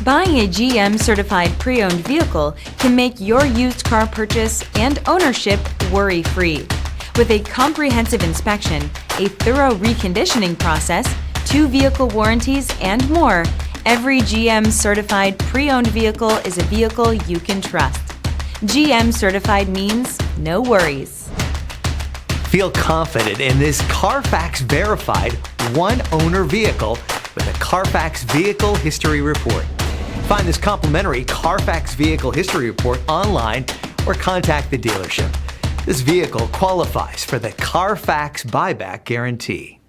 Buying a GM certified pre-owned vehicle can make your used car purchase and ownership worry-free. With a comprehensive inspection, a thorough reconditioning process, 2 vehicle warranties, and more, every GM certified pre-owned vehicle is a vehicle you can trust. GM certified means no worries. Feel confident in this CarFax verified one-owner vehicle with a CarFax Vehicle History Report. Find this complimentary CarFax Vehicle History Report online or contact the dealership. This vehicle qualifies for the CarFax Buyback Guarantee.